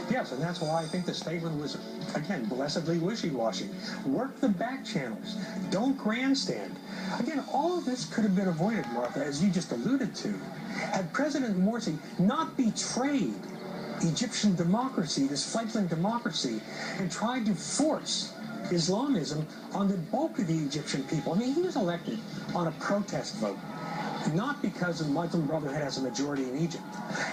Yes, and that's why I think the statement was, again, blessedly wishy-washy. Work the back channels. Don't grandstand. Again, all of this could have been avoided, Martha, as you just alluded to, had President Morsi not betrayed Egyptian democracy, this fledgling democracy, and tried to force Islamism on the bulk of the Egyptian people. I mean, he was elected on a protest vote, not because the Muslim Brotherhood has a majority in Egypt.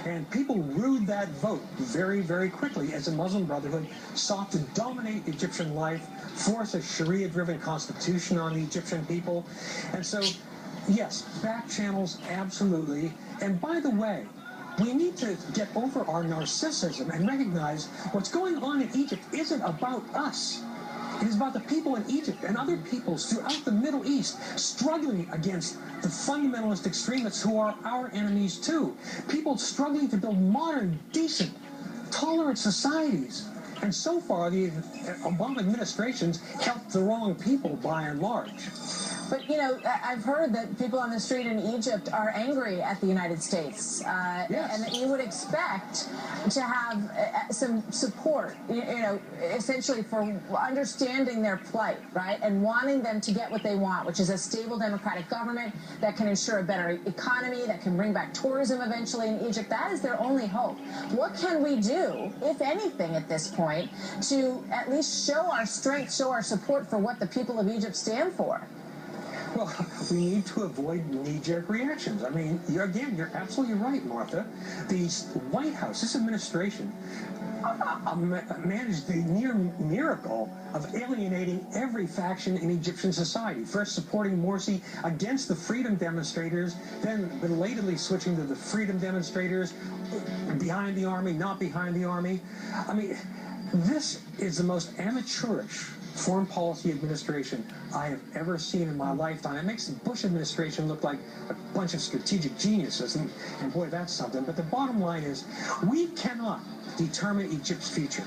And people rued that vote very, very quickly as the Muslim Brotherhood sought to dominate Egyptian life, force a Sharia-driven constitution on the Egyptian people. And so, yes, back channels, absolutely. And by the way, we need to get over our narcissism and recognize what's going on in Egypt isn't about us. It is about the people in Egypt and other peoples throughout the Middle East struggling against the fundamentalist extremists who are our enemies too. People struggling to build modern, decent, tolerant societies. And so far, the Obama administration's helped the wrong people by and large. But, you know, I've heard that people on the street in Egypt are angry at the United States. Yes. And that you would expect to have some support, you know, essentially for understanding their plight, right? And wanting them to get what they want, which is a stable democratic government that can ensure a better economy, that can bring back tourism eventually in Egypt. That is their only hope. What can we do, if anything, at this point, to at least show our strength, show our support for what the people of Egypt stand for? Well, we need to avoid knee-jerk reactions. I mean, you're absolutely right, Martha. The White House, this administration, managed the near miracle of alienating every faction in Egyptian society. First supporting Morsi against the freedom demonstrators, then belatedly switching to the freedom demonstrators, behind the army, not behind the army. I mean, this is the most amateurish foreign policy administration I have ever seen in my lifetime. It makes the Bush administration look like a bunch of strategic geniuses, and boy, that's something. But the bottom line is, we cannot determine Egypt's future.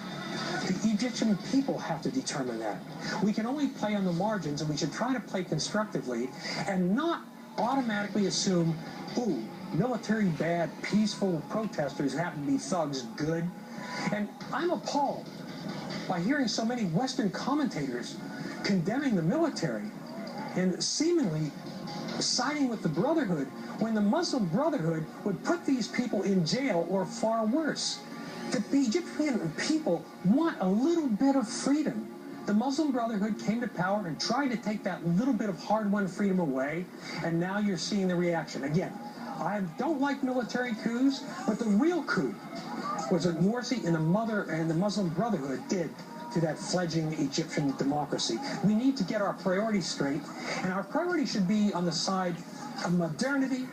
The Egyptian people have to determine that. We can only play on the margins, and we should try to play constructively and not automatically assume, ooh, military bad, peaceful protesters happen to be thugs good. And I'm appalled by hearing so many Western commentators condemning the military and seemingly siding with the Brotherhood when the Muslim Brotherhood would put these people in jail or far worse. The Egyptian people want a little bit of freedom. The Muslim Brotherhood came to power and tried to take that little bit of hard-won freedom away, and now you're seeing the reaction. Again, I don't like military coups, but the real coup was what Morsi and the Muslim Brotherhood did to that fledgling Egyptian democracy. We need to get our priorities straight, and our priority should be on the side of modernity,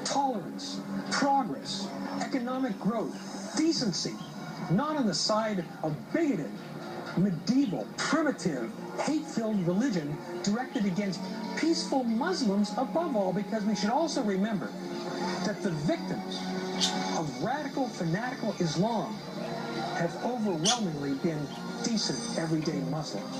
tolerance, progress, economic growth, decency, not on the side of bigoted, medieval, primitive, hate-filled religion directed against peaceful Muslims above all, because we should also remember that the victims of radical, fanatical Islam have overwhelmingly been decent, everyday Muslims.